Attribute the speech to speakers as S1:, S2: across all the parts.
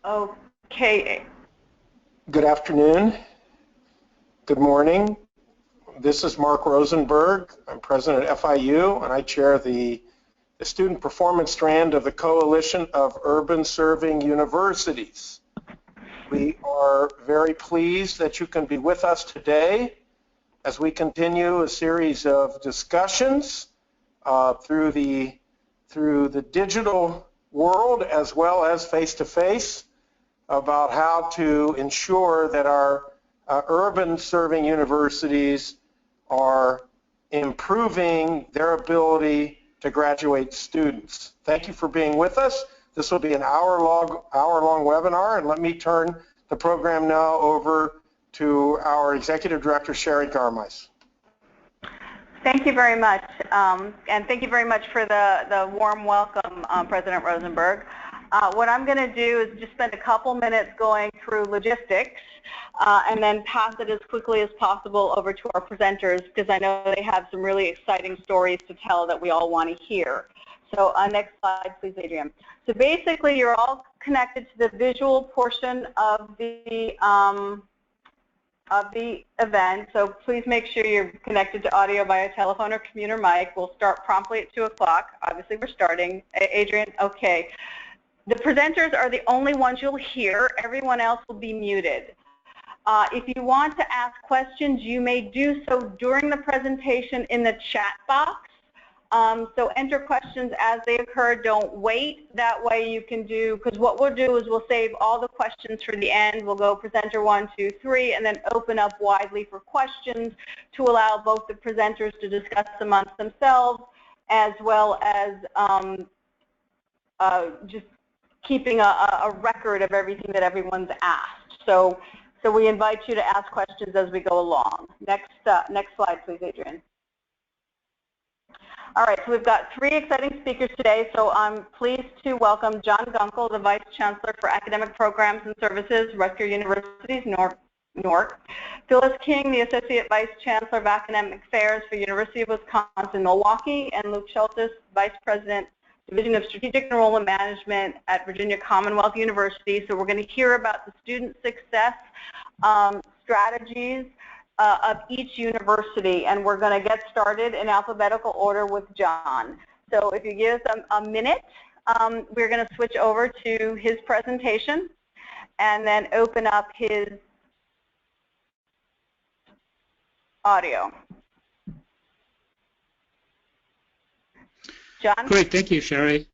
S1: Okay.
S2: Good afternoon. Good morning. This is Mark Rosenberg. I'm president of FIU, and I chair the student performance strand of the Coalition of Urban Serving Universities. We are very pleased that you can be with us today as we continue a series of discussions through the digital world as well as face-to-face about how to ensure that our urban serving universities are improving their ability to graduate students. Thank you for being with us. This will be an hour-long webinar, and let me turn the program now over to our Executive Director, Sherry Garmise.
S1: Thank you very much, and thank you very much for the warm welcome, President Rosenberg. What I'm going to do is just spend a couple minutes going through logistics and then pass it as quickly as possible over to our presenters because I know they have some really exciting stories to tell that we all want to hear. So next slide, please, Adrian. So basically, you're all connected to the visual portion of the event. So please make sure you're connected to audio via telephone or computer mic. We'll start promptly at 2 o'clock. Obviously, we're starting. Adrian, okay. The presenters are the only ones you'll hear. Everyone else will be muted. If you want to ask questions, you may do so during the presentation in the chat box. So enter questions as they occur. Don't wait. That way you can do, because what we'll do is we'll save all the questions for the end. We'll go presenter 1, 2, 3, and then open up widely for questions to allow both the presenters to discuss amongst themselves as well as just keeping a record of everything that everyone's asked. So we invite you to ask questions as we go along. Next slide, please, Adrian. All right, so we've got 3 exciting speakers today. So I'm pleased to welcome John Gunkel, the Vice Chancellor for Academic Programs and Services, Rutgers University, Newark. Phyllis King, the Associate Vice Chancellor of Academic Affairs for University of Wisconsin, Milwaukee, and Luke Schultes, Vice President, Division of Strategic Enrollment Management at Virginia Commonwealth University. So we're going to hear about the student success strategies of each university, and we're going to get started in alphabetical order with John. So if you give us a minute, we're going to switch over to his presentation and then open up his audio. John?
S3: Great, thank you, Sherry.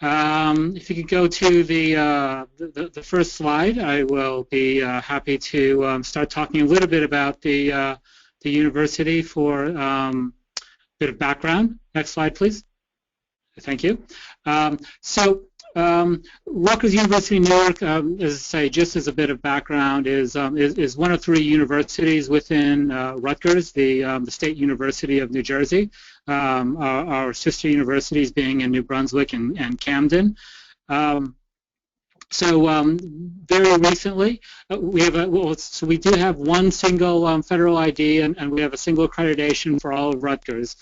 S3: If you could go to the first slide, I will be happy to start talking a little bit about the university for a bit of background. Next slide, please. Thank you. Rutgers University, Newark, as I say, just as a bit of background, is one of 3 universities within Rutgers, the State University of New Jersey. Our sister universities being in New Brunswick and Camden. Very recently, we have so we do have one single federal ID, and we have a single accreditation for all of Rutgers.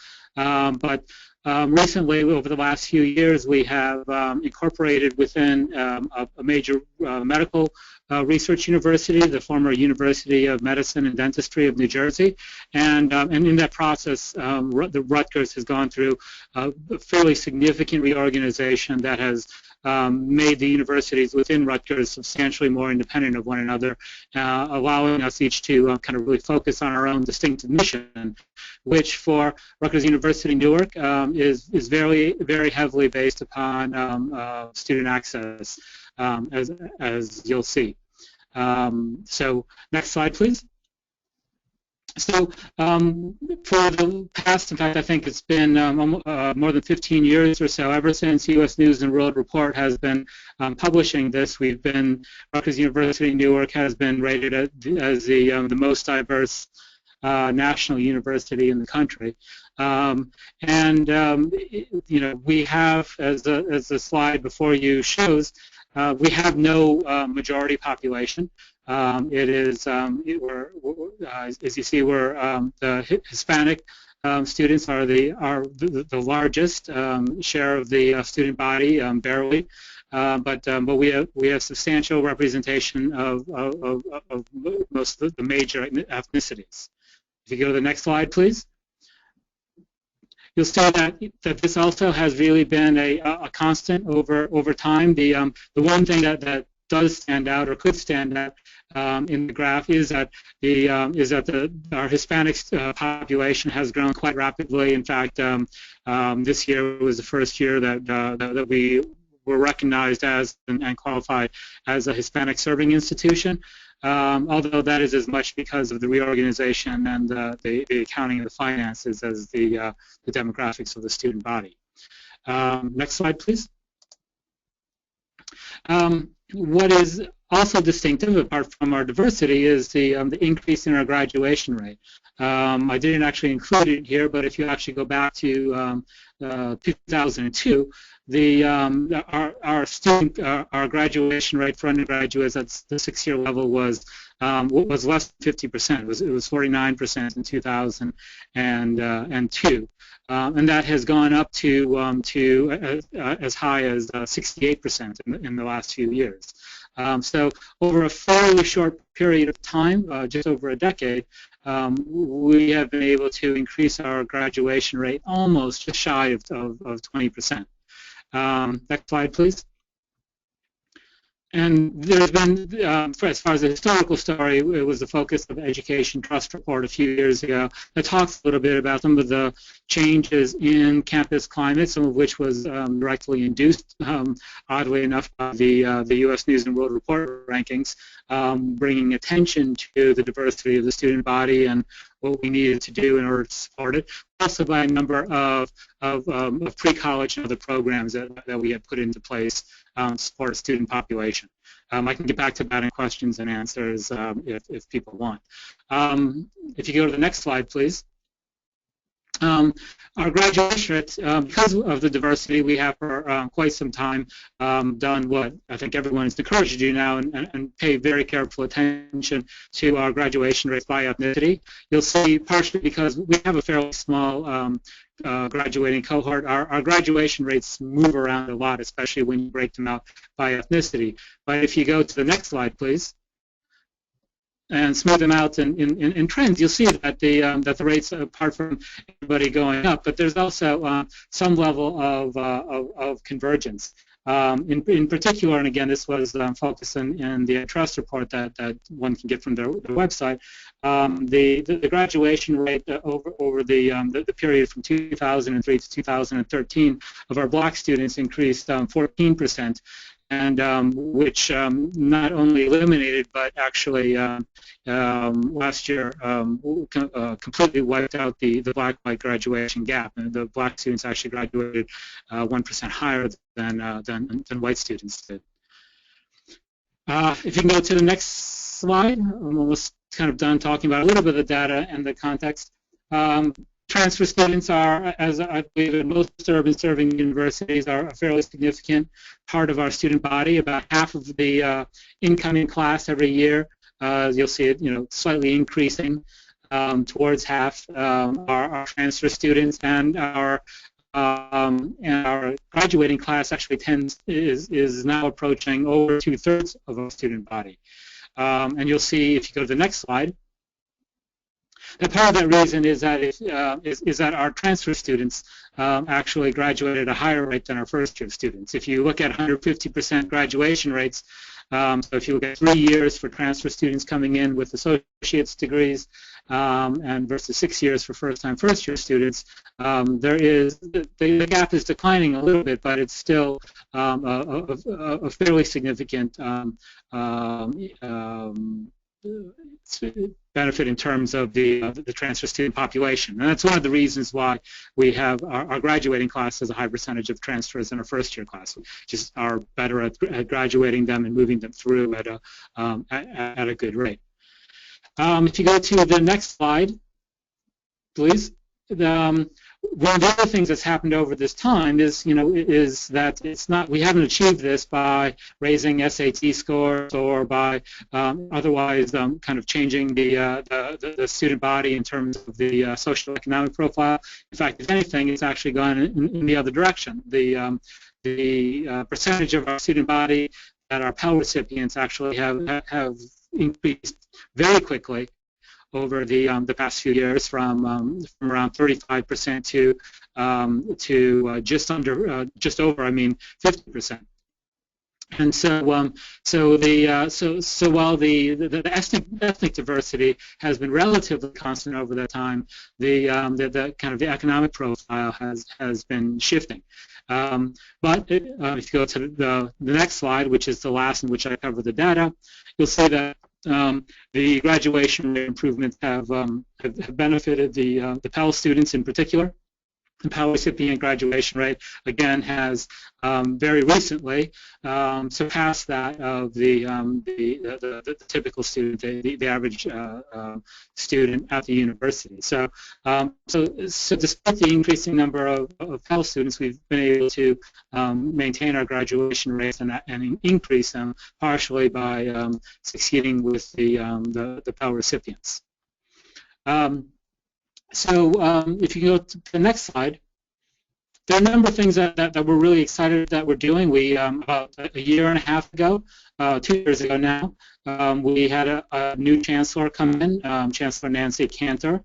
S3: Recently, over the last few years, we have incorporated within a major medical research university, the former University of Medicine and Dentistry of New Jersey, and in that process, the Rutgers has gone through a fairly significant reorganization that has made the universities within Rutgers substantially more independent of one another, allowing us each to kind of really focus on our own distinctive mission, which for Rutgers University Newark is very, very heavily based upon student access, as you'll see. So next slide, please. So for the past, in fact, I think it's been more than 15 years or so, ever since U.S. News and World Report has been publishing this, Rutgers University Newark has been rated as the most diverse national university in the country. We have, as the slide before you shows, we have no majority population. It is, as you see, the Hispanic students are the largest share of the student body, barely. but we have substantial representation of most of the major ethnicities. If you go to the next slide, please. You'll see that this also has really been a constant over time. The one thing that does stand out or could stand out in the graph is that our Hispanic population has grown quite rapidly. In fact, this year was the first year that we were recognized as and qualified as a Hispanic serving institution. Although that is as much because of the reorganization and the accounting and the finances as the demographics of the student body. Next slide, please. What is also distinctive, apart from our diversity, is the increase in our graduation rate. I didn't actually include it here, but if you actually go back to 2002, our graduation rate for undergraduates at the 6-year level was less than 50%. It was 49% in 2002, and that has gone up to as high as 68% in the last few years. So over a fairly short period of time, just over a decade, we have been able to increase our graduation rate almost just shy of 20%. Next slide, please. And there's been, as far as the historical story, it was the focus of Education Trust report a few years ago that talks a little bit about some of the changes in campus climate, some of which was directly induced, oddly enough, by the U.S. News and World Report rankings, bringing attention to the diversity of the student body and what we needed to do in order to support it, also by a number of pre-college and other programs that we had put into place to support a student population. I can get back to that in questions and answers if people want. If you go to the next slide, please. Our graduation rate, because of the diversity, we have for quite some time done what I think everyone is encouraged to do now and pay very careful attention to our graduation rates by ethnicity. You'll see, partially because we have a fairly small graduating cohort, our graduation rates move around a lot, especially when you break them out by ethnicity. But if you go to the next slide, please, and smooth them out in trends, you'll see that the rates, apart from everybody going up, but there's also some level of convergence. In particular, and again, this was focused in the trust report that one can get from their website. The graduation rate over the period from 2003 to 2013 of our black students increased 14%. And which not only eliminated, but actually last year completely wiped out the black-white graduation gap. And the black students actually graduated 1% higher than white students did. If you can go to the next slide, I'm almost kind of done talking about a little bit of the data and the context. Transfer students are, as I believe in most urban serving universities, are a fairly significant part of our student body. About half of the incoming class every year, you'll see it, slightly increasing towards half are transfer students, and our graduating class actually is now approaching over 2/3 of our student body. And you'll see, if you go to the next slide, and part of that reason is that our transfer students actually graduated at a higher rate than our first-year students. If you look at 150% graduation rates, so if you look at 3 years for transfer students coming in with associate's degrees and versus 6 years for first-time first-year students, the gap is declining a little bit, but it's still a fairly significant benefit in terms of the transfer student population. And that's one of the reasons why we have our graduating class has a high percentage of transfers in our first year class. We just are better at graduating them and moving them through at a good rate. If you go to the next slide, please. One of the other things that's happened over this time is that we haven't achieved this by raising SAT scores or by otherwise kind of changing the student body in terms of the social economic profile. In fact, if anything, it's actually gone in the other direction. The percentage of our student body that are Pell recipients actually have increased very quickly over the past few years, from around 35% to just over 50%. And so, while the ethnic diversity has been relatively constant over that time, the kind of the economic profile has been shifting. But if you go to the next slide, which is the last in which I cover the data, you'll see that the graduation rate improvements have benefited the Pell students in particular. The Pell recipient graduation rate, again, has very recently surpassed that of the typical student, the average student at the university. So despite the increasing number of Pell students, we've been able to maintain our graduation rates and increase them partially by succeeding with the Pell recipients. If you go to the next slide, there are a number of things that we're really excited that we're doing. We, about a year and a half ago, 2 years ago now, we had a new chancellor come in, Chancellor Nancy Cantor.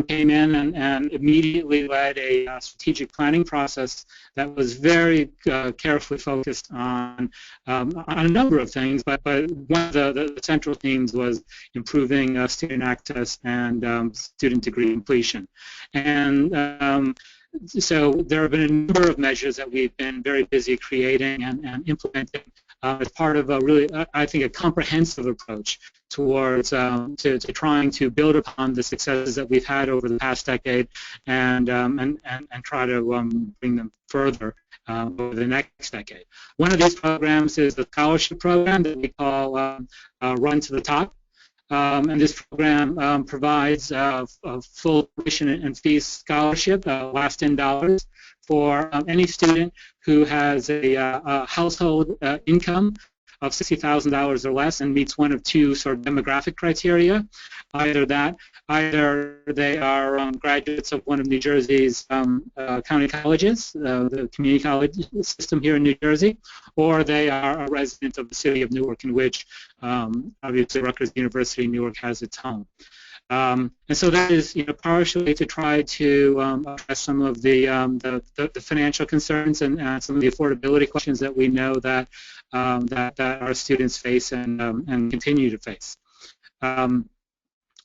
S3: Came in and immediately led a strategic planning process that was very carefully focused on a number of things, but one of the central themes was improving student access and student degree completion. And so there have been a number of measures that we've been very busy creating and implementing as part of a really, I think, a comprehensive approach towards to trying to build upon the successes that we've had over the past decade and try to bring them further over the next decade. One of these programs is the scholarship program that we call Run to the Top. And this program provides a full tuition and fees scholarship, last in dollars, for any student who has a household income of $60,000 or less and meets one of two sort of demographic criteria. Either they are graduates of one of New Jersey's county colleges, the community college system here in New Jersey, or they are a resident of the city of Newark, in which obviously Rutgers University in Newark has its home. And so that is, partially to try to address some of the financial concerns and some of the affordability questions that we know that that our students face and continue to face.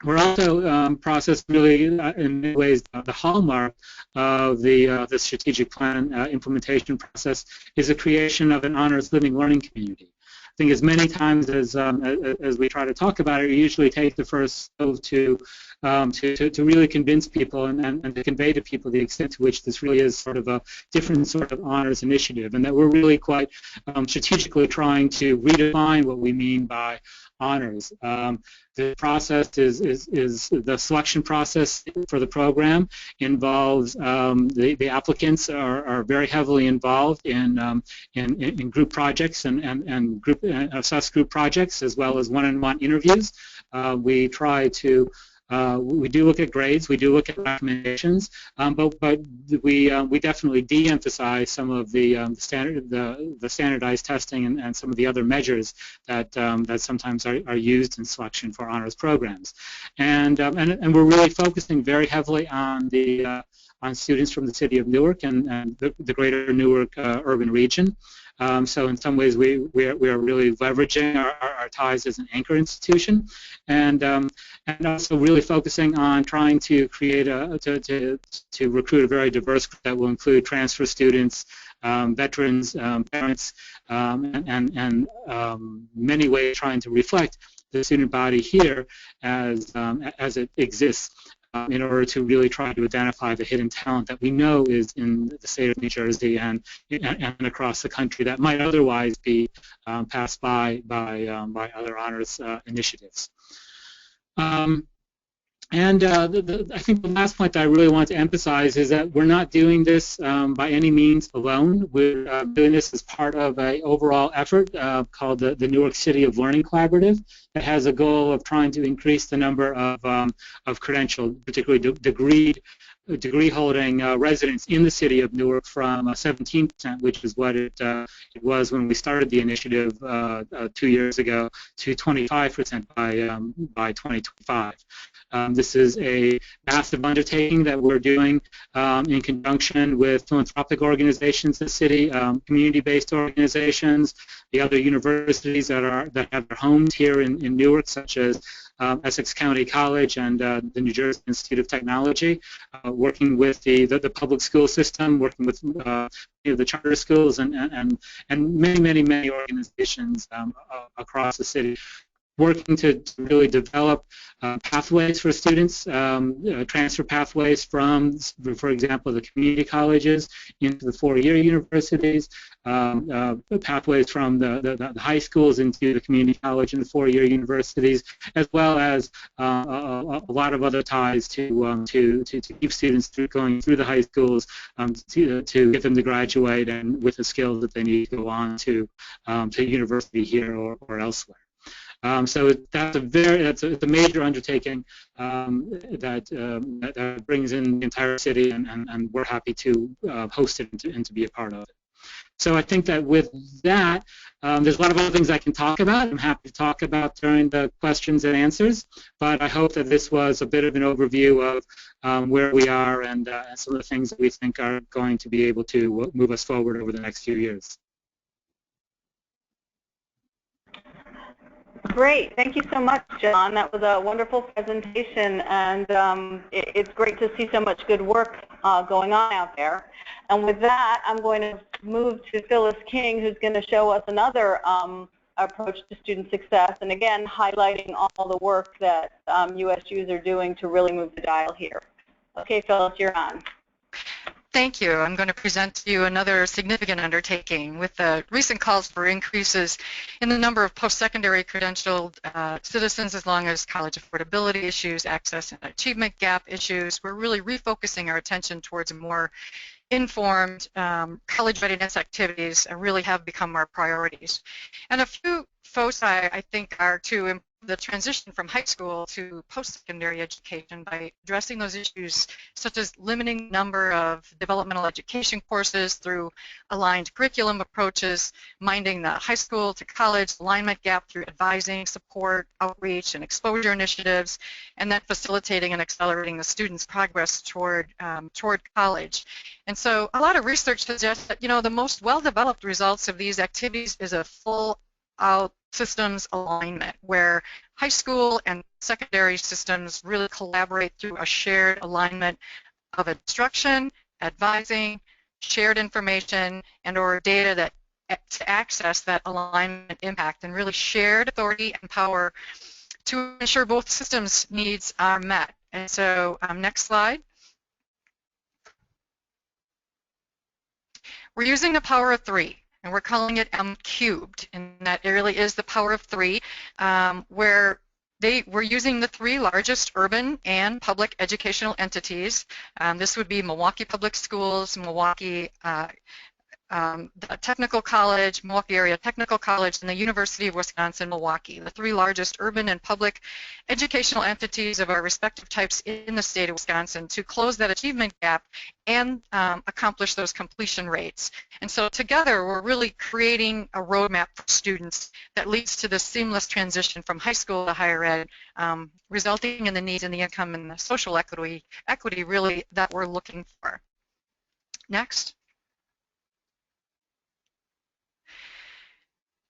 S3: We're also processing really, in many ways, the hallmark of the strategic plan implementation process is the creation of an honors living learning community. I think as many times as we try to talk about it, we usually take the first step to really convince people and to convey to people the extent to which this really is sort of a different sort of honors initiative, and that we're really quite strategically trying to redefine what we mean by honors. The process is the selection process for the program involves the applicants are very heavily involved in group projects and group assess group projects, as well as one-on-one interviews. We try to we do look at grades, we do look at recommendations, but we definitely de-emphasize some of the standardized testing and some of the other measures that sometimes are used in selection for honors programs, and we're really focusing very heavily on students from the city of Newark and the greater Newark urban region. So in some ways we are really leveraging our ties as an anchor institution, and also really focusing on trying to create to recruit a very diverse group that will include transfer students, veterans, parents, and many ways trying to reflect the student body here as it exists. In order to really try to identify the hidden talent that we know is in the state of New Jersey and across the country that might otherwise be passed by other honors initiatives. I think the last point that I really want to emphasize is that we're not doing this by any means alone. We're doing this as part of an overall effort called the Newark City of Learning Collaborative that has a goal of trying to increase the number of credentialed, particularly degreed degree-holding residents in the city of Newark from 17%, which is what it was when we started the initiative 2 years ago, to 25% by 2025. This is a massive undertaking that we're doing in conjunction with philanthropic organizations in the city, community-based organizations, the other universities that have their homes here in Newark, such as Essex County College and the New Jersey Institute of Technology, working with the public school system, working with the charter schools and many organizations across the city, working to really develop pathways for students, transfer pathways from, for example, the community colleges into the four-year universities, pathways from the high schools into the community college and the four-year universities, as well as a lot of other ties to keep students going through the high schools to get them to graduate and with the skills that they need to go on to university here or elsewhere. So that's a major undertaking that brings in the entire city, and we're happy to host it and to be a part of it. So I think that with that, there's a lot of other things I can talk about. I'm happy to talk about during the questions and answers, but I hope that this was a bit of an overview of where we are and some of the things that we think are going to be able to move us forward over the next few years.
S1: Great. Thank you so much, John. That was a wonderful presentation, and it's great to see so much good work going on out there. And with that, I'm going to move to Phyllis King, who's going to show us another approach to student success, and again, highlighting all the work that USUs are doing to really move the dial here. Okay, Phyllis, you're on.
S4: Thank you. I'm going to present to you another significant undertaking with the recent calls for increases in the number of post-secondary credentialed citizens, as long as college affordability issues, access and achievement gap issues. We're really refocusing our attention towards more informed college readiness activities really have become our priorities. And a few foci, I think, are to improve the transition from high school to post-secondary education by addressing those issues such as limiting the number of developmental education courses through aligned curriculum approaches, minding the high school to college alignment gap through advising, support, outreach, and exposure initiatives, and then facilitating and accelerating the students' progress toward college. And so a lot of research suggests that, the most well-developed results of these activities is a full-out systems alignment, where high school and secondary systems really collaborate through a shared alignment of instruction, advising, shared information, and or data that to access that alignment impact, and really shared authority and power to ensure both systems' needs are met. And so, next slide. We're using the power of 3. And we're calling it M cubed, and that really is the power of 3, where we're using the 3 largest urban and public educational entities. This would be Milwaukee Public Schools, Milwaukee Technical College, Milwaukee Area Technical College, and the University of Wisconsin-Milwaukee, the 3 largest urban and public educational entities of our respective types in the state of Wisconsin, to close that achievement gap and accomplish those completion rates. And so together we're really creating a roadmap for students that leads to this seamless transition from high school to higher ed, resulting in the needs and the income and the social equity really that we're looking for. Next.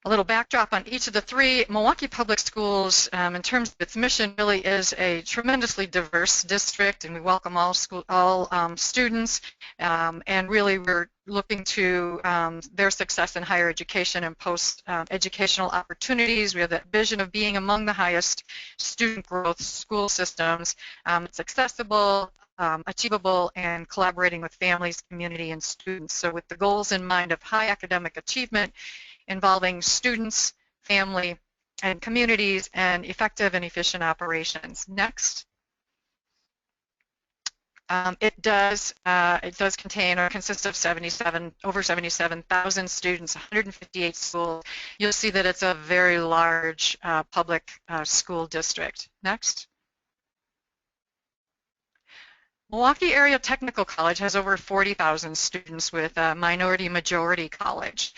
S4: A little backdrop on each of the 3. Milwaukee Public Schools, in terms of its mission, really is a tremendously diverse district, and we welcome all students, and really we're looking to their success in higher education and post-educational opportunities. We have that vision of being among the highest student growth school systems. It's accessible, achievable, and collaborating with families, community, and students. So with the goals in mind of high academic achievement, involving students, family, and communities, and effective and efficient operations. Next. It does contain or consist of over 77,000 students, 158 schools. You'll see that it's a very large public school district. Next. Milwaukee Area Technical College has over 40,000 students with a minority-majority college.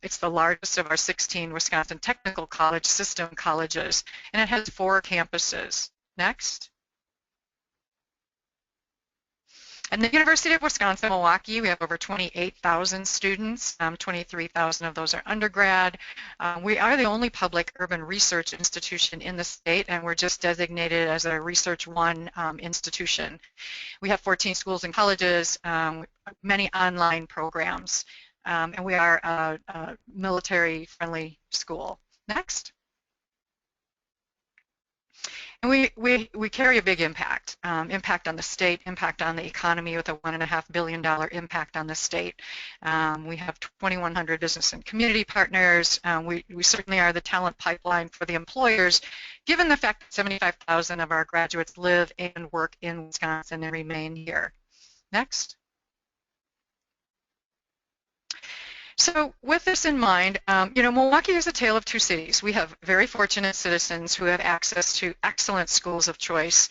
S4: It's the largest of our 16 Wisconsin technical college system colleges, and it has 4 campuses. Next. And the University of Wisconsin-Milwaukee, we have over 28,000 students. 23,000 of those are undergrad. We are the only public urban research institution in the state, and we're just designated as a Research 1 institution. We have 14 schools and colleges, many online programs, and we are a military-friendly school. Next. And we carry a big impact on the state, impact on the economy with a $1.5 billion impact on the state. We have 2,100 business and community partners. We certainly are the talent pipeline for the employers, given the fact that 75,000 of our graduates live and work in Wisconsin and remain here. Next. So with this in mind, Milwaukee is a tale of 2 cities. We have very fortunate citizens who have access to excellent schools of choice,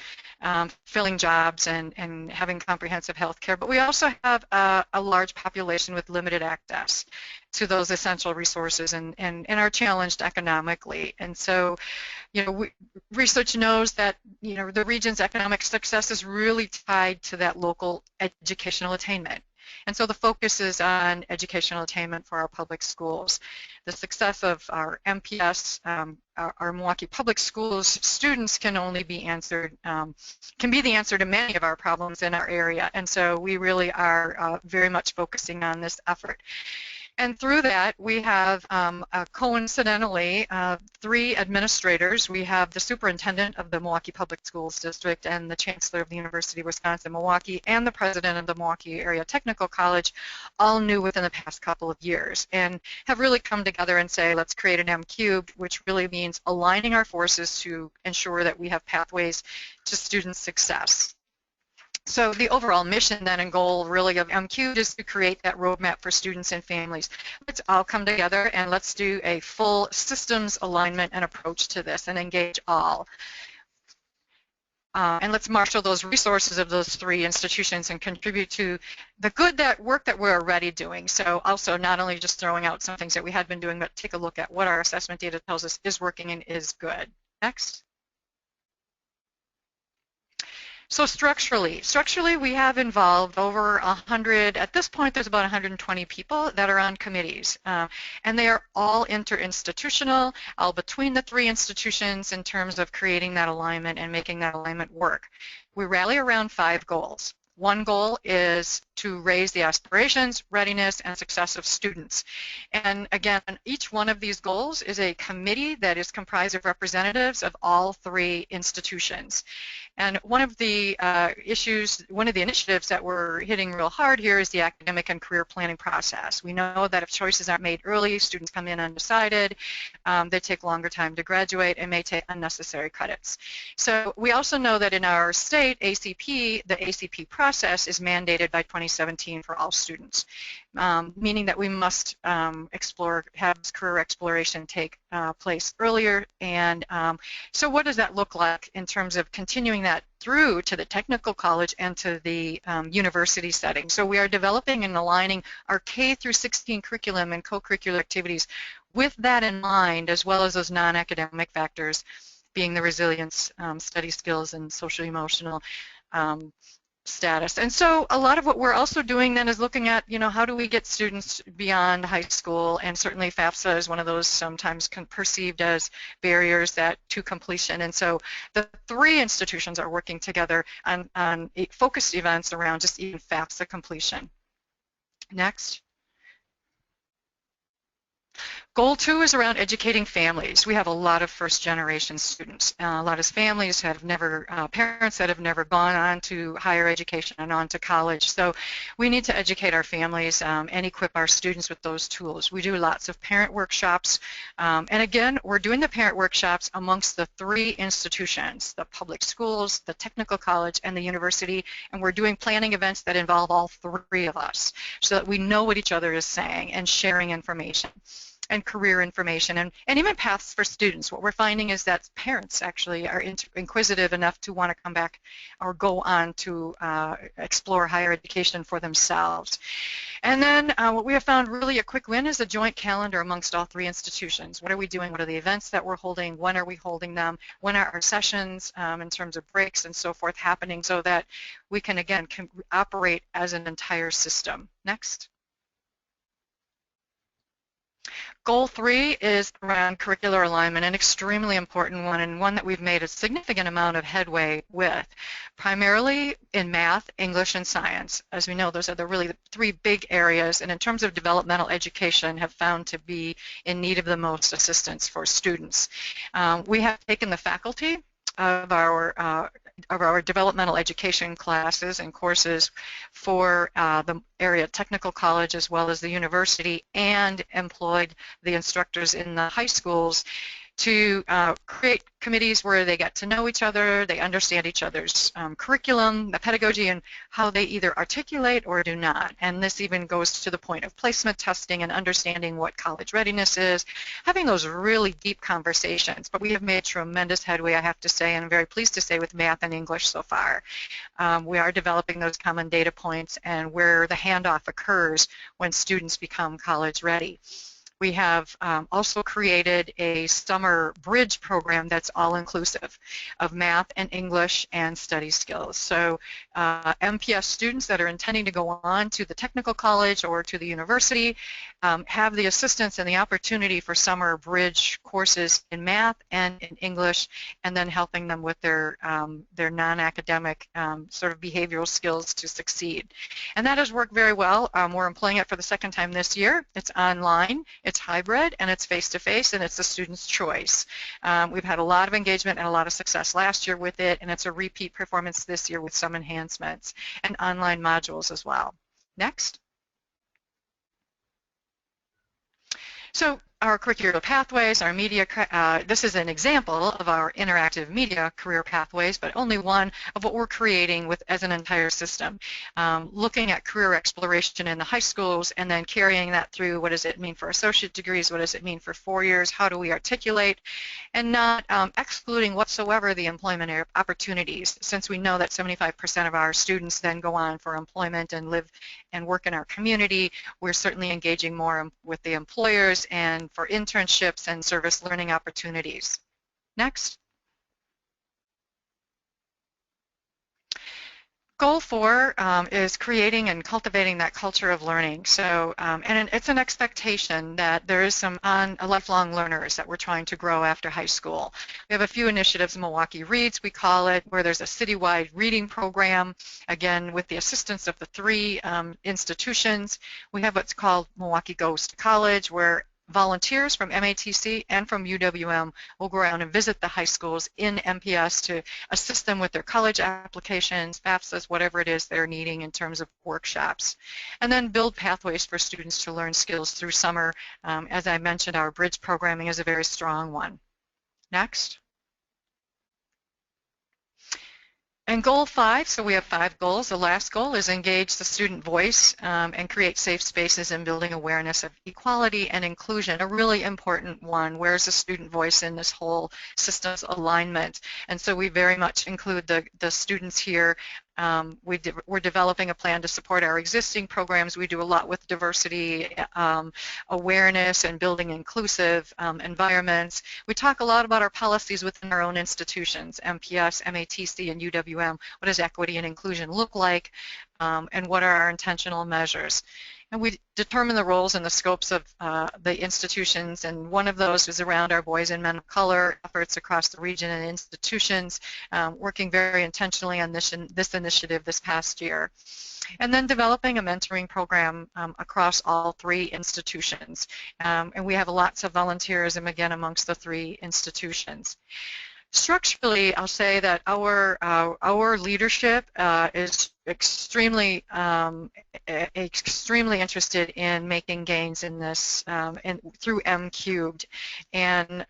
S4: filling jobs and having comprehensive health care, but we also have a large population with limited access to those essential resources and are challenged economically. And so, research knows that, the region's economic success is really tied to that local educational attainment. And so the focus is on educational attainment for our public schools. The success of our MPS, our Milwaukee Public Schools students can only be answered, can be the answer to many of our problems in our area. And so we really are very much focusing on this effort. And through that, we have, coincidentally, 3 administrators. We have the superintendent of the Milwaukee Public Schools District and the chancellor of the University of Wisconsin-Milwaukee and the president of the Milwaukee Area Technical College, all new within the past couple of years, and have really come together and say, let's create an M-Cubed, which really means aligning our forces to ensure that we have pathways to student success. So the overall mission then and goal really of M-Cubed is to create that roadmap for students and families. Let's all come together and let's do a full systems alignment and approach to this and engage all. And let's marshal those resources of those 3 institutions and contribute to the good work that we're already doing. So also not only just throwing out some things that we had been doing, but take a look at what our assessment data tells us is working and is good. Next. So structurally we have involved over 100, at this point there's about 120 people that are on committees, and they are all interinstitutional, all between the 3 institutions in terms of creating that alignment and making that alignment work. We rally around 5 goals. One goal is to raise the aspirations, readiness, and success of students. And again, each one of these goals is a committee that is comprised of representatives of all 3 institutions. And one of the initiatives that we're hitting real hard here is the academic and career planning process. We know that if choices aren't made early, students come in undecided, they take longer time to graduate, and may take unnecessary credits. So we also know that in our state, ACP, the ACP process is mandated by 2017 for all students, meaning that we must have career exploration take place earlier. And so what does that look like in terms of continuing that through to the technical college and to the university setting? So we are developing and aligning our K through 16 curriculum and co-curricular activities with that in mind, as well as those non-academic factors being the resilience, study skills, and social-emotional status. And so a lot of what we're also doing then is looking at, how do we get students beyond high school, and certainly FAFSA is one of those sometimes perceived as barriers to completion. And so the 3 institutions are working together on focused events around just even FAFSA completion. Next. Goal 2 is around educating families. We have a lot of first-generation students. A lot of families have never, parents that have never gone on to higher education and on to college. So we need to educate our families and equip our students with those tools. We do lots of parent workshops. And again, we're doing the parent workshops amongst the 3 institutions, the public schools, the technical college, and the university. And we're doing planning events that involve all 3 of us so that we know what each other is saying and sharing information. and career information, and even paths for students. What we're finding is that parents actually are inquisitive enough to want to come back or go on to explore higher education for themselves. And then what we have found really a quick win is a joint calendar amongst all three institutions. What are we doing? What are the events that we're holding? When are we holding them? When are our sessions in terms of breaks and so forth happening, so that we can, again, operate as an entire system. Next. Goal 3 is around curricular alignment, an extremely important one, and one that we've made a significant amount of headway with, primarily in math, English, and science. As we know, those are really the three big areas, and in terms of developmental education, have found to be in need of the most assistance for students. We have taken the faculty of our developmental education classes and courses for the area technical college as well as the university, and employed the instructors in the high schools to create committees where they get to know each other, they understand each other's curriculum, the pedagogy, and how they either articulate or do not. And this even goes to the point of placement testing and understanding what college readiness is, having those really deep conversations. But we have made tremendous headway, I have to say, and I'm very pleased to say, with math and English so far. We are developing those common data points and where the handoff occurs when students become college ready. We have also created a summer bridge program that's all-inclusive of math and English and study skills. So MPS students that are intending to go on to the technical college or to the university have the assistance and the opportunity for summer bridge courses in math and in English, and then helping them with their non-academic sort of behavioral skills to succeed. And that has worked very well. We're employing it for the second time this year. It's online, it's hybrid, and it's face-to-face, and it's the student's choice. We've had a lot of engagement and a lot of success last year with it, and it's a repeat performance this year with some enhancements and online modules as well. Next. So our curricular pathways, our media, this is an example of our interactive media career pathways, but only one of what we're creating with as an entire system. Looking at career exploration in the high schools and then carrying that through. What does it mean for associate degrees? What does it mean for 4 years? How do we articulate? And not excluding whatsoever the employment opportunities, since we know that 75% of our students then go on for employment and live and work in our community. We're certainly engaging more with the employers and for internships and service learning opportunities. Next. Goal 4 is creating and cultivating that culture of learning. So, and it's an expectation that there is some lifelong learners that we're trying to grow after high school. We have a few initiatives, Milwaukee Reads, we call it, where there's a citywide reading program, again, with the assistance of the three institutions. We have what's called Milwaukee Goes to College, where volunteers from MATC and from UWM will go around and visit the high schools in MPS to assist them with their college applications, FAFSAs, whatever it is they're needing in terms of workshops. And then build pathways for students to learn skills through summer. As I mentioned, our bridge programming is a very strong one. Next. And goal 5, so we have 5 goals. The last goal is engage the student voice and create safe spaces in building awareness of equality and inclusion, a really important one. Where's the student voice in this whole systems alignment? And so we very much include the students here. We're developing a plan to support our existing programs. We do a lot with diversity awareness and building inclusive environments. We talk a lot about our policies within our own institutions, MPS, MATC, and UWM. What does equity and inclusion look like, and what are our intentional measures? And we determine the roles and the scopes of the institutions, and one of those is around our boys and men of color efforts across the region and institutions, working very intentionally on this initiative this past year. And then developing a mentoring program across all 3 institutions. And we have lots of volunteerism, again, amongst the 3 institutions. Structurally, I'll say that our leadership is extremely interested in making gains in this through M cubed, and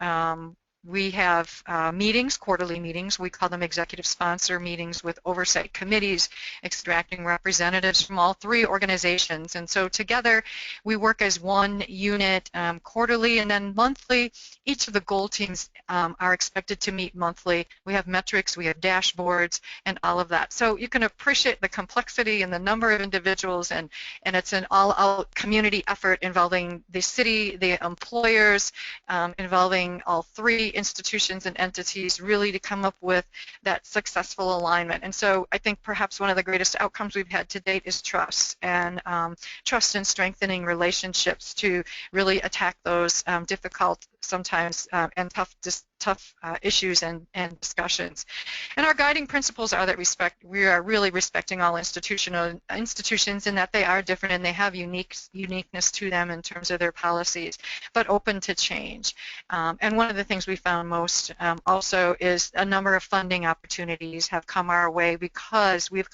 S4: We have meetings, quarterly meetings. We call them executive sponsor meetings with oversight committees, extracting representatives from all three organizations. And so together we work as one unit quarterly, and then monthly. Each of the goal teams are expected to meet monthly. We have metrics, we have dashboards, and all of that. So you can appreciate the complexity and the number of individuals, and it's an all-out community effort involving the city, the employers, involving all three institutions and entities, really to come up with that successful alignment. And so I think perhaps one of the greatest outcomes we've had to date is trust, and trust in strengthening relationships to really attack those difficult, sometimes and tough issues and discussions. And our guiding principles are that we are really respecting all institutions in that they are different and they have uniqueness to them in terms of their policies, but open to change. And one of the things we found most also is a number of funding opportunities have come our way because we've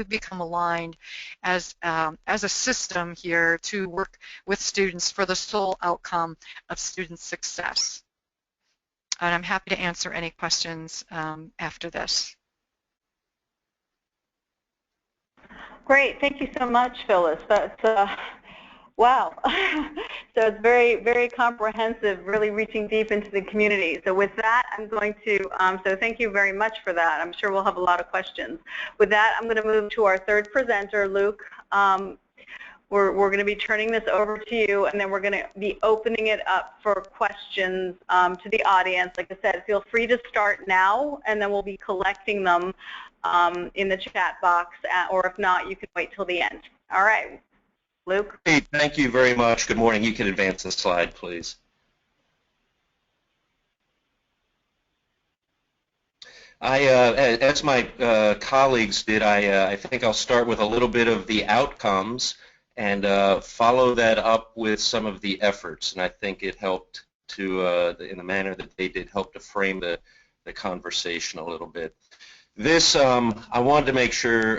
S4: become aligned as a system here to work with students for the sole outcome of student success. And I'm happy to answer any questions after this.
S1: Great, thank you so much, Phyllis. That's wow. So it's very, very comprehensive, really reaching deep into the community. So with that, I'm going to, so thank you very much for that. I'm sure we'll have a lot of questions. With that, I'm going to move to our third presenter, Luke. We're going to be turning this over to you, and then we're going to be opening it up for questions to the audience. Like I said, feel free to start now, and then we'll be collecting them in the chat box, or if not, you can wait till the end. All right, Luke.
S5: Hey, thank you very much. Good morning. You can advance the slide, please. As my colleagues did, I think I'll start with a little bit of the outcomes and follow that up with some of the efforts. And I think it helped to, in the manner that they did, help to frame the conversation a little bit. This, I wanted to make sure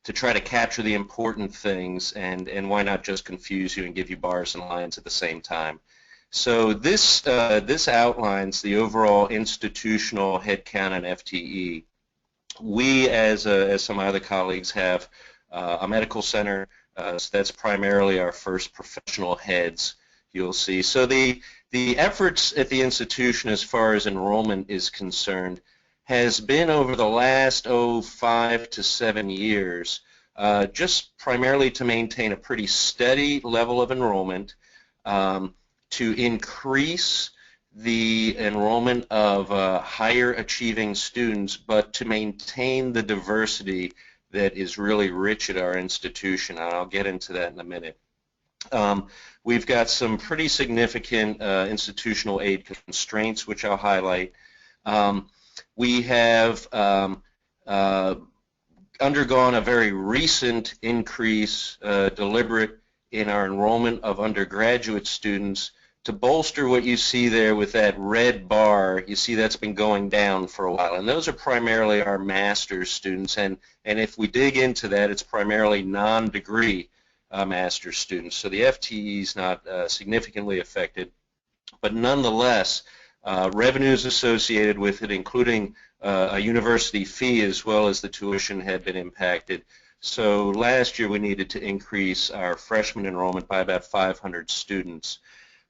S5: to try to capture the important things, and why not just confuse you and give you bars and lines at the same time. So this outlines the overall institutional headcount and FTE. We, as some other colleagues, have a medical center. So that's primarily our first professional heads, you'll see. So the efforts at the institution as far as enrollment is concerned has been over the last 5 to 7 years, just primarily to maintain a pretty steady level of enrollment, to increase the enrollment of higher achieving students, but to maintain the diversity that is really rich at our institution, and I'll get into that in a minute. We've got some pretty significant institutional aid constraints, which I'll highlight. We have undergone a very recent increase, deliberate, in our enrollment of undergraduate students. To bolster what you see there with that red bar, you see that's been going down for a while, and those are primarily our master's students, and if we dig into that, it's primarily non-degree master's students, so the FTE is not significantly affected, but nonetheless, revenues associated with it, including a university fee as well as the tuition, had been impacted. So last year we needed to increase our freshman enrollment by about 500 students.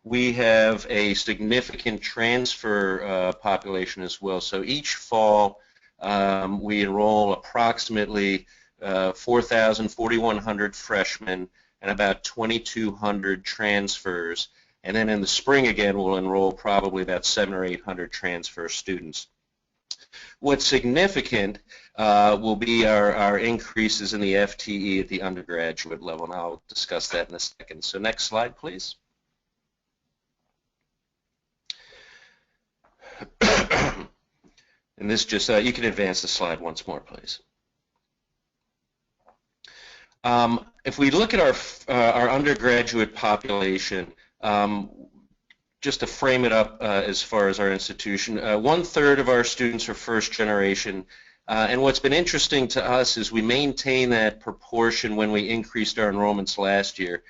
S5: We have a significant transfer population as well. So each fall we enroll approximately 4,100 freshmen and about 2,200 transfers. And then in the spring again we'll enroll probably about 700 or 800 transfer students. What's significant will be our increases in the FTE at the undergraduate level, and I'll discuss that in a second. So next slide, please. And this just, you can advance the slide once more, please. If we look at our undergraduate population, just to frame it up as far as our institution, 1/3 of our students are first generation, and what's been interesting to us is we maintain that proportion when we increased our enrollments last year,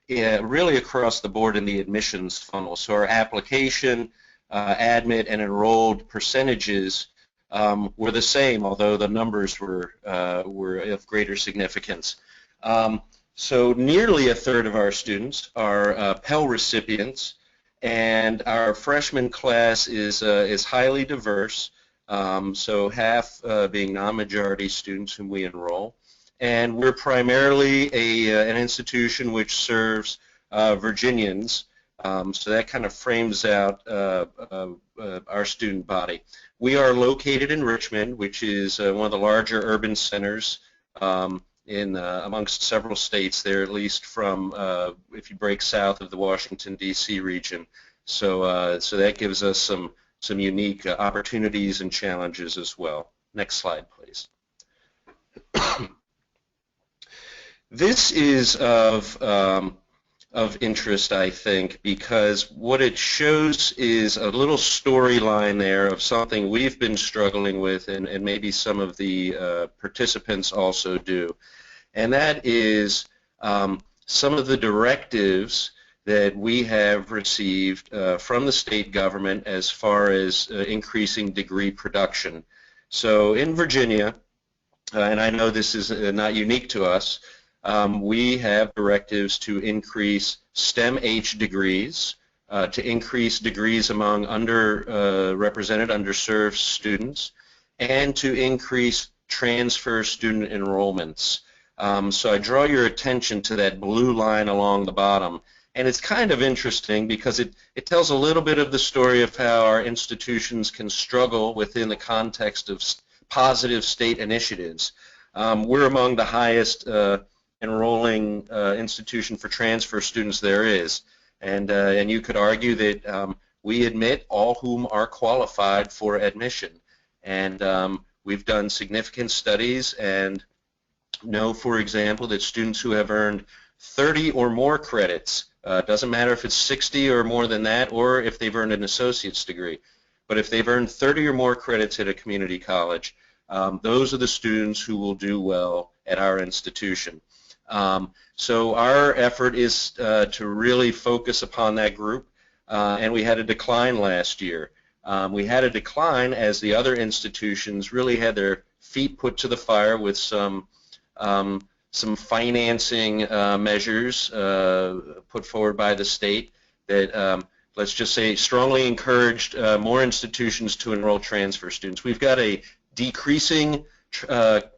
S5: really across the board in the admissions funnel. So our application admit and enrolled percentages were the same, although the numbers were of greater significance. So nearly a third of our students are Pell recipients, and our freshman class is highly diverse, so half being non-majority students whom we enroll. And we're primarily an institution which serves Virginians, so that kind of frames out our student body. We are located in Richmond, which is one of the larger urban centers amongst several states there, at least from if you break south of the Washington, D.C. region. So that gives us some unique opportunities and challenges as well. Next slide, please. This is of interest, I think, because what it shows is a little storyline there of something we've been struggling with, and maybe some of the participants also do, and that is some of the directives that we have received from the state government as far as increasing degree production. So in Virginia, and I know this is not unique to us, we have directives to increase STEM-H degrees, to increase degrees among underrepresented, underserved students, and to increase transfer student enrollments. So I draw your attention to that blue line along the bottom. And it's kind of interesting because it tells a little bit of the story of how our institutions can struggle within the context of positive state initiatives. We're among the highest enrolling institution for transfer students there is. And you could argue that we admit all whom are qualified for admission. And we've done significant studies and know, for example, that students who have earned 30 or more credits, doesn't matter if it's 60 or more than that, or if they've earned an associate's degree, but if they've earned 30 or more credits at a community college, those are the students who will do well at our institution. So our effort is to really focus upon that group, and we had a decline last year. We had a decline as the other institutions really had their feet put to the fire with some financing measures put forward by the state that, let's just say, strongly encouraged more institutions to enroll transfer students. We've got a decreasing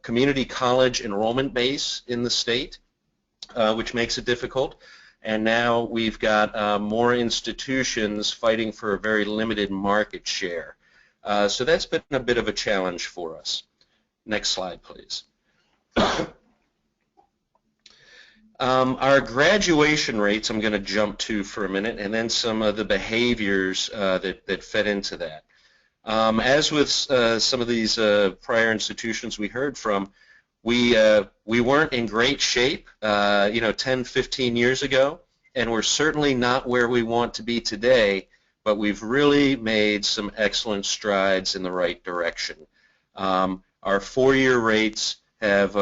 S5: community college enrollment base in the state, which makes it difficult. And now we've got more institutions fighting for a very limited market share. So that's been a bit of a challenge for us. Next slide, please. Our graduation rates I'm going to jump to for a minute, and then some of the behaviors that fed into that. As with some of these prior institutions we heard from, we weren't in great shape 10, 15 years ago, and we're certainly not where we want to be today, but we've really made some excellent strides in the right direction. Our four-year rates have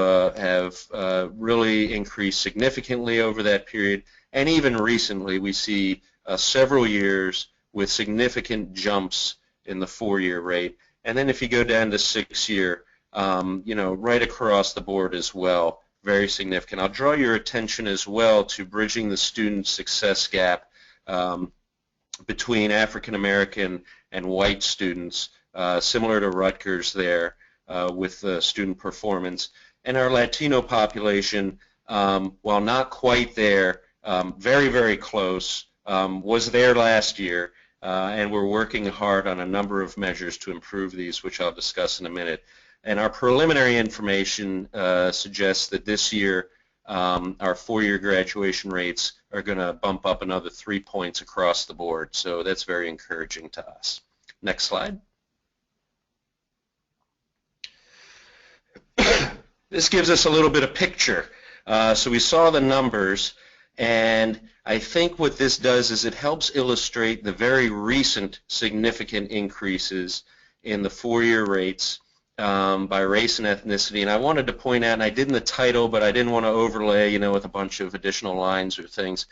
S5: really increased significantly over that period, and even recently we see several years with significant jumps in the four-year rate. And then if you go down to six-year, right across the board as well, very significant. I'll draw your attention as well to bridging the student success gap between African American and white students, similar to Rutgers there with student performance. And our Latino population, while not quite there, very, very close, was there last year, and we're working hard on a number of measures to improve these, which I'll discuss in a minute. And our preliminary information suggests that this year our four-year graduation rates are going to bump up another 3 points across the board. So that's very encouraging to us. Next slide. This gives us a little bit of picture. So we saw the numbers, and I think what this does is it helps illustrate the very recent significant increases in the four-year rates by race and ethnicity. And I wanted to point out, and I did in the title, but I didn't want to overlay, with a bunch of additional lines or things.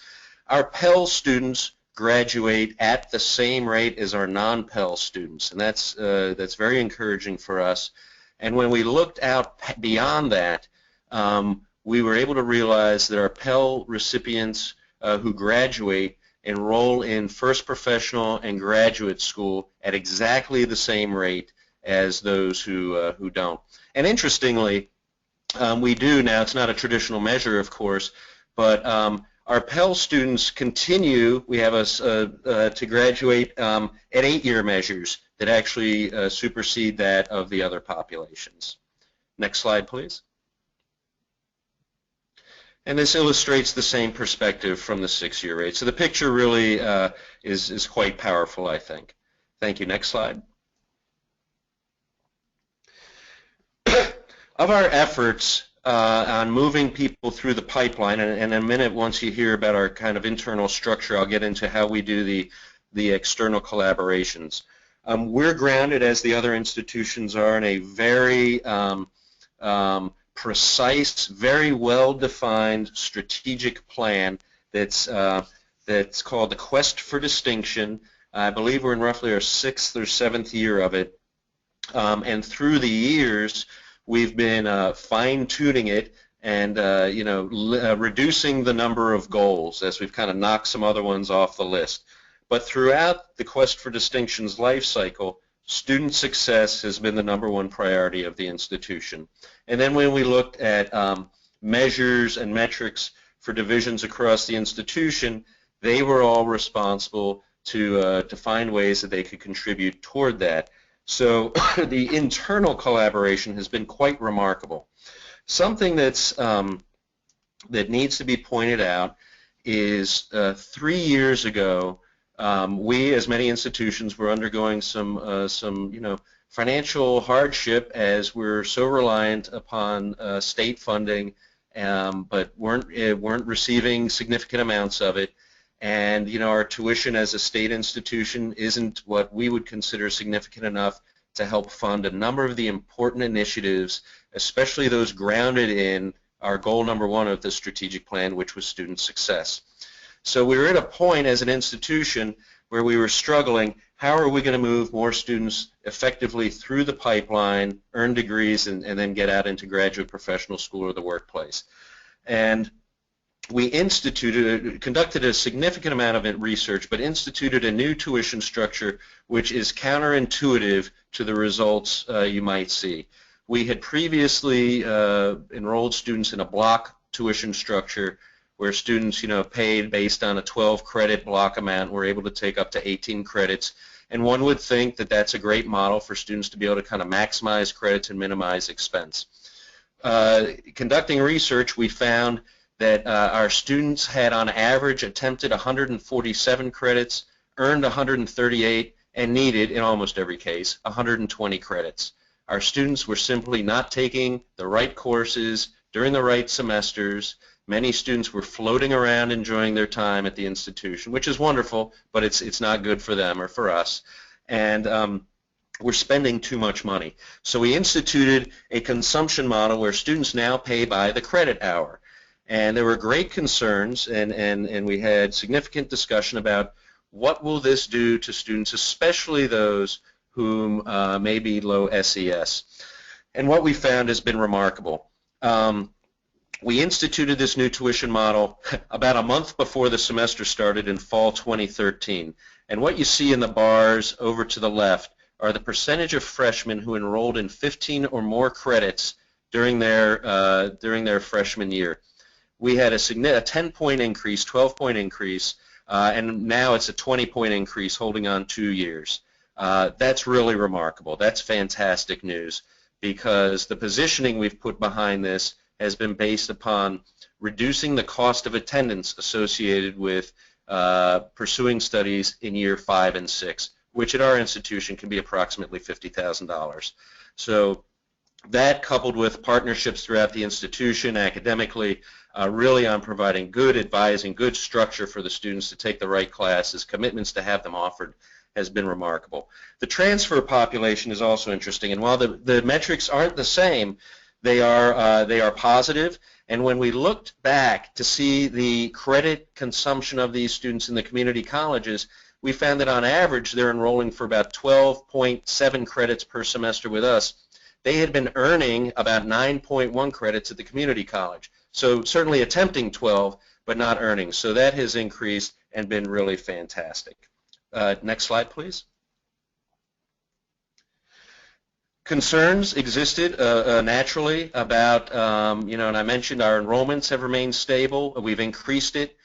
S5: Our Pell students graduate at the same rate as our non-Pell students, and that's very encouraging for us. And when we looked out beyond that, we were able to realize that our Pell recipients who graduate enroll in first professional and graduate school at exactly the same rate as those who don't. And interestingly, we do now, it's not a traditional measure, of course, but our Pell students continue, we have us to graduate at 8-year measures that actually supersede that of the other populations. Next slide, please. And this illustrates the same perspective from the 6-year rate. So the picture really is quite powerful, I think. Thank you. Next slide. Of our efforts on moving people through the pipeline, and in a minute, once you hear about our kind of internal structure, I'll get into how we do the external collaborations. We're grounded, as the other institutions are, in a very precise, very well-defined strategic plan that's called the Quest for Distinction. I believe we're in roughly our 6th or 7th year of it, and through the years, we've been fine-tuning it and reducing the number of goals as we've kind of knocked some other ones off the list. But throughout the Quest for Distinction's life cycle, student success has been the #1 priority of the institution. And then when we looked at measures and metrics for divisions across the institution, they were all responsible to find ways that they could contribute toward that. So the internal collaboration has been quite remarkable. Something that's that needs to be pointed out is 3 years ago, we, as many institutions, were undergoing some financial hardship as we're so reliant upon state funding, but weren't receiving significant amounts of it. And our tuition as a state institution isn't what we would consider significant enough to help fund a number of the important initiatives, especially those grounded in our goal #1 of the strategic plan, which was student success. So we were at a point as an institution where we were struggling. How are we going to move more students effectively through the pipeline, earn degrees, and then get out into graduate professional school or the workplace? And we conducted a significant amount of research, but instituted a new tuition structure which is counterintuitive to the results you might see. We had previously enrolled students in a block tuition structure where students, paid based on a 12-credit block amount, were able to take up to 18 credits. And one would think that that's a great model for students to be able to kind of maximize credits and minimize expense. Conducting research, we found that our students had on average attempted 147 credits, earned 138, and needed, in almost every case, 120 credits. Our students were simply not taking the right courses during the right semesters. Many students were floating around enjoying their time at the institution, which is wonderful, but it's not good for them or for us. And we're spending too much money. So we instituted a consumption model where students now pay by the credit hour. And there were great concerns, and we had significant discussion about what will this do to students, especially those whom may be low SES. And what we found has been remarkable. We instituted this new tuition model about a month before the semester started in fall 2013. And what you see in the bars over to the left are the percentage of freshmen who enrolled in 15 or more credits during their freshman year. We had a 10-point increase, 12-point increase, and now it's a 20-point increase holding on 2 years. That's really remarkable. That's fantastic news because the positioning we've put behind this has been based upon reducing the cost of attendance associated with pursuing studies in year 5 and 6, which at our institution can be approximately $50,000. So that, coupled with partnerships throughout the institution academically, really on providing good advising, good structure for the students to take the right classes, commitments to have them offered, has been remarkable. The transfer population is also interesting, and while the metrics aren't the same, they are positive, And when we looked back to see the credit consumption of these students in the community colleges, we found that on average they're enrolling for about 12.7 credits per semester with us. They had been earning about 9.1 credits at the community college. So certainly attempting 12, but not earning. So that has increased and been really fantastic. Next slide, please. Concerns existed naturally about, and I mentioned our enrollments have remained stable. We've increased it.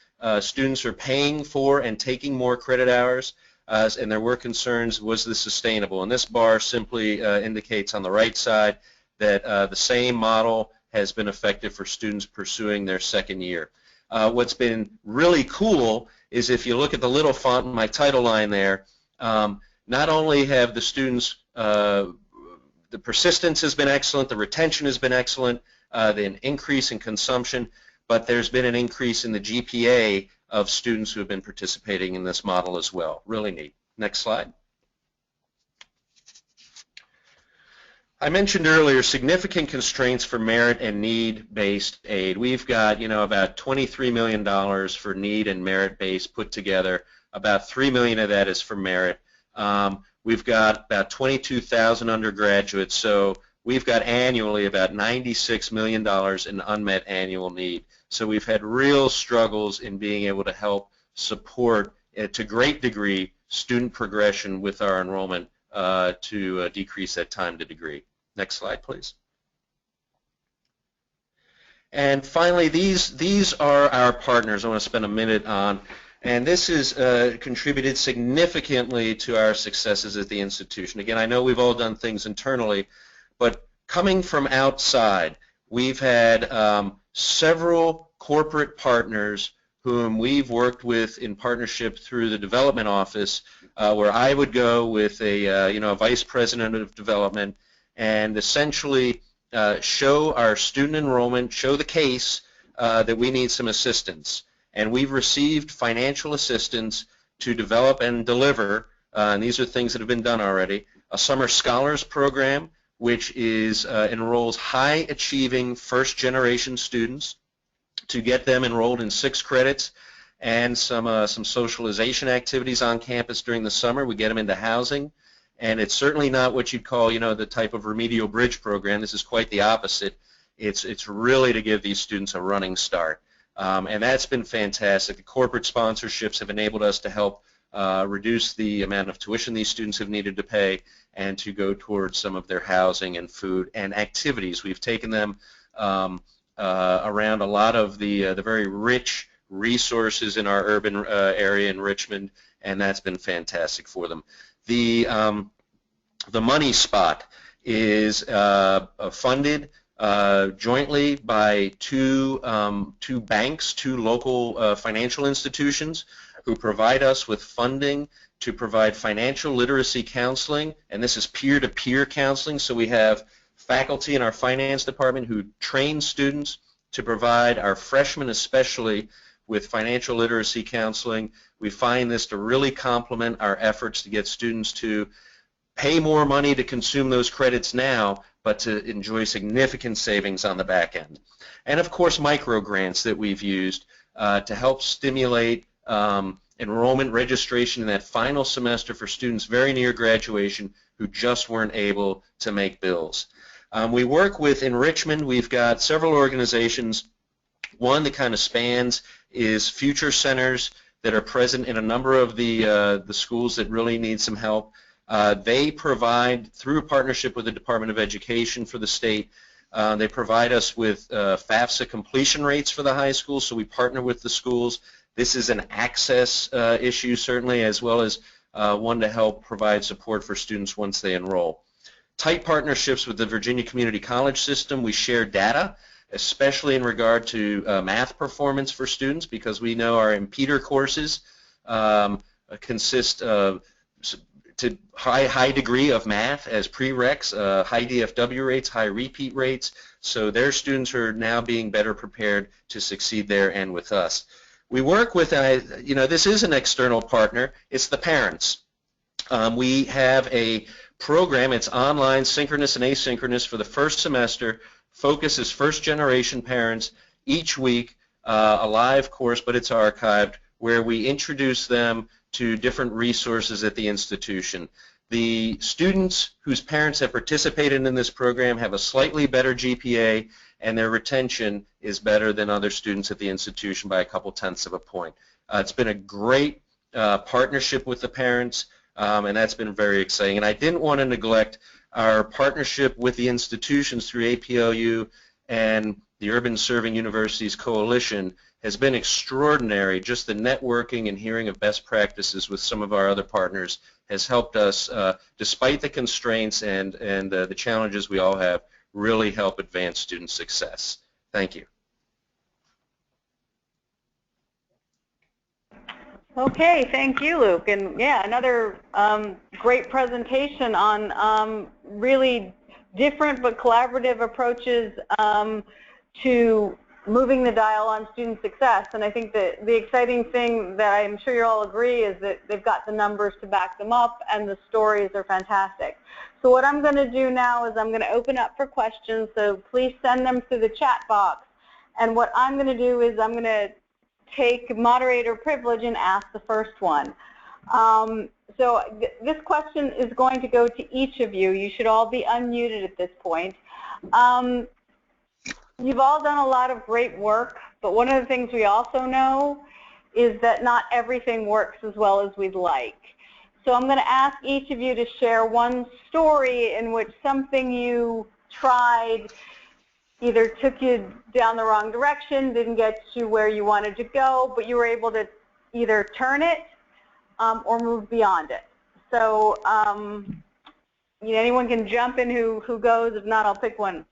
S5: Students are paying for and taking more credit hours, and there were concerns, was this sustainable? And this bar simply indicates on the right side that the same model has been effective for students pursuing their second year. What's been really cool is if you look at the little font in my title line there, not only have the students the persistence has been excellent, the retention has been excellent, the increase in consumption, but there's been an increase in the GPA of students who have been participating in this model as well. Really neat. Next slide. I mentioned earlier significant constraints for merit and need-based aid. We've got, about $23 million for need and merit-based put together. About $3 million of that is for merit. We've got about 22,000 undergraduates, so we've got annually about $96 million in unmet annual need. So we've had real struggles in being able to help support, to a great degree, student progression with our enrollment to decrease that time to degree. Next slide, please. And finally, these are our partners I want to spend a minute on. And this has contributed significantly to our successes at the institution. Again, I know we've all done things internally, but coming from outside, we've had several corporate partners whom we've worked with in partnership through the development office, where I would go with a vice president of development and essentially show our student enrollment, show the case that we need some assistance. And we've received financial assistance to develop and deliver, and these are things that have been done already, a summer scholars program which is enrolls high-achieving first-generation students to get them enrolled in 6 credits and some socialization activities on campus during the summer. We get them into housing, and it's certainly not what you'd call, the type of remedial bridge program. This is quite the opposite. It's really to give these students a running start. And that's been fantastic. The corporate sponsorships have enabled us to help reduce the amount of tuition these students have needed to pay and to go towards some of their housing and food and activities. We've taken them around a lot of the very rich resources in our urban area in Richmond, and that's been fantastic for them. The Money Spot is funded jointly by two banks, 2 local financial institutions who provide us with funding to provide financial literacy counseling, and this is peer-to-peer counseling, so we have faculty in our finance department who train students to provide our freshmen especially with financial literacy counseling. We find this to really complement our efforts to get students to pay more money to consume those credits now, but to enjoy significant savings on the back end. And of course, micro grants that we've used to help stimulate enrollment registration in that final semester for students very near graduation who just weren't able to make bills. We work with, in Richmond, we've got several organizations. One that kind of spans is future centers that are present in a number of the schools that really need some help. They provide, through a partnership with the Department of Education for the state, they provide us with FAFSA completion rates for the high school, so we partner with the schools. This is an access issue, certainly, as well as one to help provide support for students once they enroll. Tight partnerships with the Virginia Community College system. We share data, especially in regard to math performance for students, because we know our impeder courses consist of to high degree of math as prereqs, high DFW rates, high repeat rates, so their students are now being better prepared to succeed there and with us. We work with, this is an external partner, it's the parents. We have a program, it's online, synchronous and asynchronous for the first semester. Focus is first generation parents each week a live course, but it's archived, where we introduce them to different resources at the institution. The students whose parents have participated in this program have a slightly better GPA, and their retention is better than other students at the institution by a couple tenths of a point. It's been a great partnership with the parents, and that's been very exciting. And I didn't want to neglect our partnership with the institutions through APLU and the Urban Serving Universities Coalition has been extraordinary. Just the networking and hearing of best practices with some of our other partners has helped us, despite the constraints and the challenges we all have, really help advance student success. Thank you.
S1: Okay, thank you, Luke. And yeah, another great presentation on really different but collaborative approaches to moving the dial on student success. And I think that the exciting thing that I'm sure you all agree is that they've got the numbers to back them up, and the stories are fantastic. So what I'm going to do now is I'm going to open up for questions, so please send them through the chat box. And what I'm going to do is I'm going to take moderator privilege and ask the first one. So this question is going to go to each of you. You should all be unmuted at this point. You've all done a lot of great work, but one of the things we also know is that not everything works as well as we'd like. So I'm going to ask each of you to share one story in which something you tried either took you down the wrong direction, didn't get you where you wanted to go, but you were able to either turn it or move beyond it. So anyone can jump in who goes. If not, I'll pick one.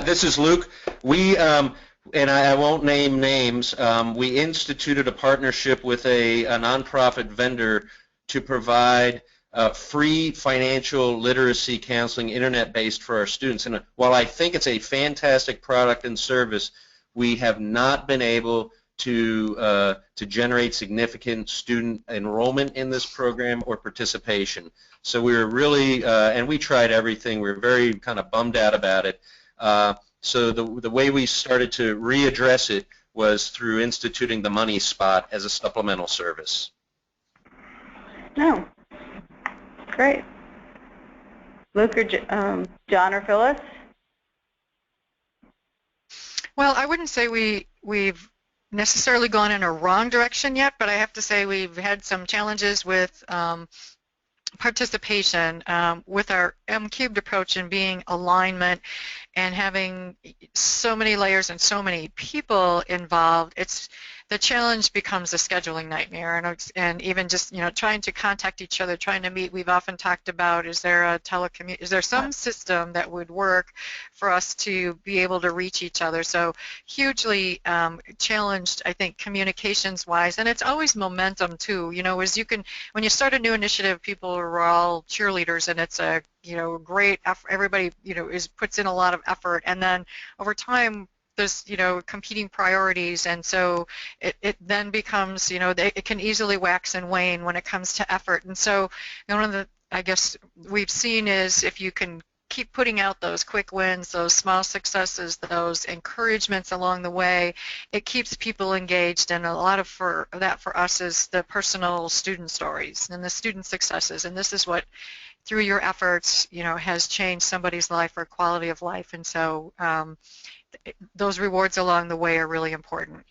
S5: This is Luke. We, and I won't name names, we instituted a partnership with a nonprofit vendor to provide free financial literacy counseling, internet-based, for our students. And while I think it's a fantastic product and service, we have not been able to generate significant student enrollment in this program or participation. So we were really, and we tried everything. We were very kind of bummed out about it. So the way we started to readdress it was through instituting the Money Spot as a supplemental service.
S1: Oh, great. Luke or John or Phyllis?
S4: Well, I wouldn't say we've necessarily gone in a wrong direction yet, but I have to say we've had some challenges with participation with our M-cubed approach and being alignment and having so many layers and so many people involved. The challenge becomes a scheduling nightmare, and even just trying to contact each other, trying to meet. We've often talked about, is there some system that would work for us to be able to reach each other? So hugely challenged, I think, communications-wise, and it's always momentum too. As you can, when you start a new initiative, people are all cheerleaders, and it's a great effort. Everybody puts in a lot of effort, and then over time, there's competing priorities, and so it then becomes it can easily wax and wane when it comes to effort. And so one of the, I guess, we've seen is if you can keep putting out those quick wins, those small successes, those encouragements along the way, it keeps people engaged. And a lot of that for us is the personal student stories and the student successes, and this is what through your efforts has changed somebody's life or quality of life. And so those rewards along the way are really important.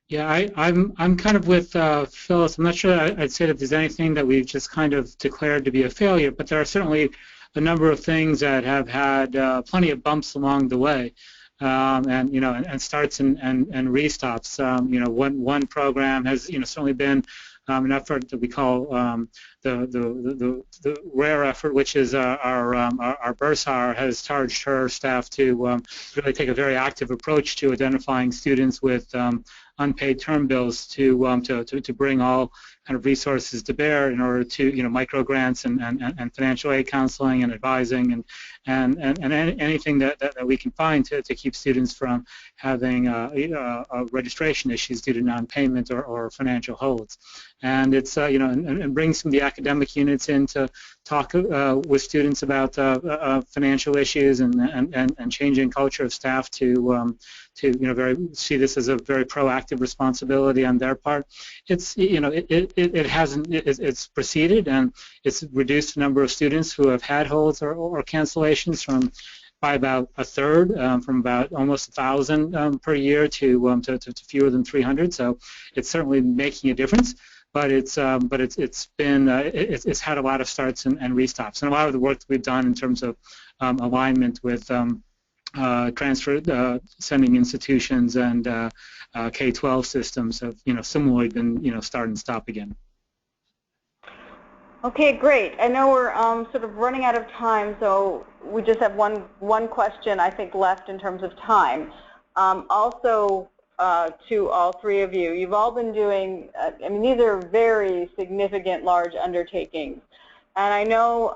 S3: Yeah, I'm kind of with Phyllis. I'm not sure I'd say that there's anything that we've just kind of declared to be a failure, but there are certainly a number of things that have had plenty of bumps along the way, and starts and restops. One program has certainly been an effort that we call the RARE effort, which is our bursar has charged her staff to really take a very active approach to identifying students with unpaid term bills to bring all kind of resources to bear in order to micro grants and financial aid counseling and advising and anything that we can find to keep students from having registration issues due to non-payment or financial holds. and it's and bring some of the academic units in to talk with students about financial issues and changing culture of staff to see this as a very proactive responsibility on their part. It's it's proceeded, and it's reduced the number of students who have had holds or cancellations by about a third, from about almost 1,000 per year to fewer than 300. So it's certainly making a difference. But it's had a lot of starts and restops, and a lot of the work that we've done in terms of alignment with transfer sending institutions and K-12 systems have similarly been start and stop again.
S1: Okay, great. I know we're sort of running out of time, so we just have one question I think left in terms of time. Also, to all three of you, you've all been doing. I mean, these are very significant, large undertakings, and I know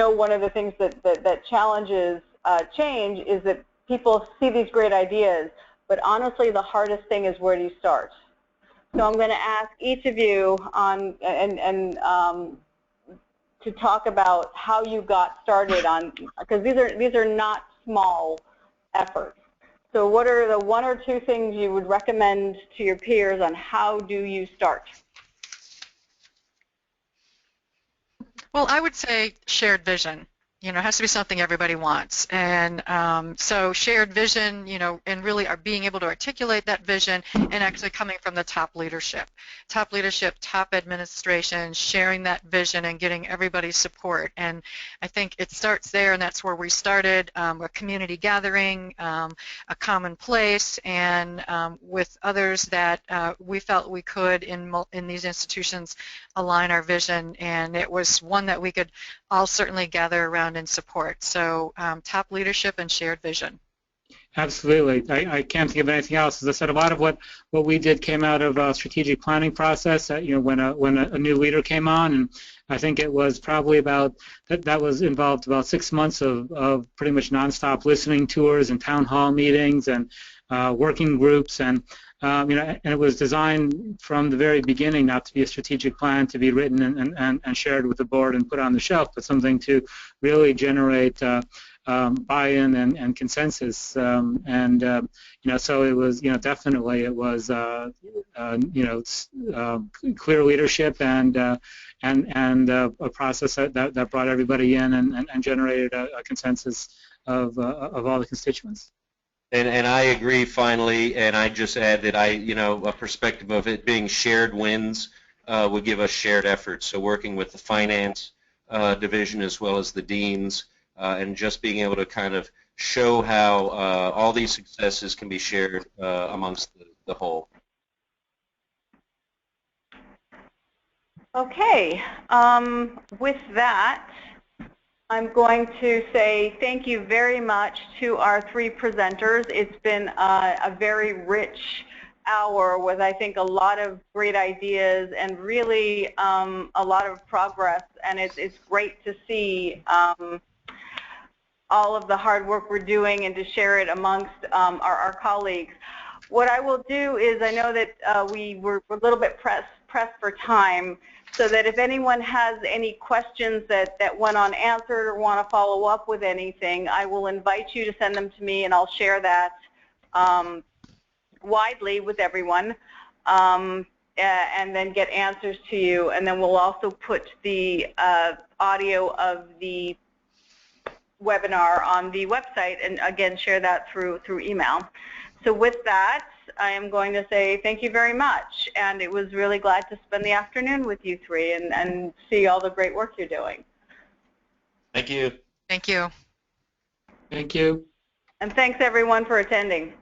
S1: one of the things that challenges change is that people see these great ideas, but honestly, the hardest thing is where do you start? So I'm going to ask each of you to talk about how you got started on, because these are not small efforts. So what are the one or two things you would recommend to your peers on how do you start?
S4: Well, I would say shared vision. It has to be something everybody wants. And so shared vision, and really are being able to articulate that vision and actually coming from the top leadership, top administration, sharing that vision and getting everybody's support. And I think it starts there, and that's where we started, a community gathering, a common place, and with others that we felt we could in these institutions align our vision. And it was one that we could all certainly gather around and support. So top leadership and shared vision.
S3: Absolutely. I can't think of anything else. As I said, a lot of what we did came out of a strategic planning process. When a new leader came on, and I think it was probably about that was involved about 6 months of pretty much nonstop listening tours and town hall meetings and working groups, and and it was designed from the very beginning not to be a strategic plan to be written and shared with the board and put on the shelf, but something to really generate buy-in and consensus. So it was, definitely it was, clear leadership and a process that brought everybody in and generated a consensus of all the constituents.
S5: And I agree finally, and I just add that a perspective of it being shared wins would give us shared efforts. So working with the finance division as well as the deans, and just being able to kind of show how all these successes can be shared amongst the whole.
S1: Okay, with that, I'm going to say thank you very much to our three presenters. It's been a very rich hour with, I think, a lot of great ideas and really a lot of progress, and it's great to see all of the hard work we're doing and to share it amongst our colleagues. What I will do is, I know that we were a little bit pressed for time, so that if anyone has any questions that went unanswered or want to follow up with anything, I will invite you to send them to me, and I'll share that widely with everyone, and then get answers to you. And then we'll also put the audio of the webinar on the website, and again share that through email. So with that, I am going to say thank you very much, and it was really glad to spend the afternoon with you three and see all the great work you're doing.
S5: Thank you.
S4: Thank you.
S3: Thank you.
S1: And thanks everyone for attending.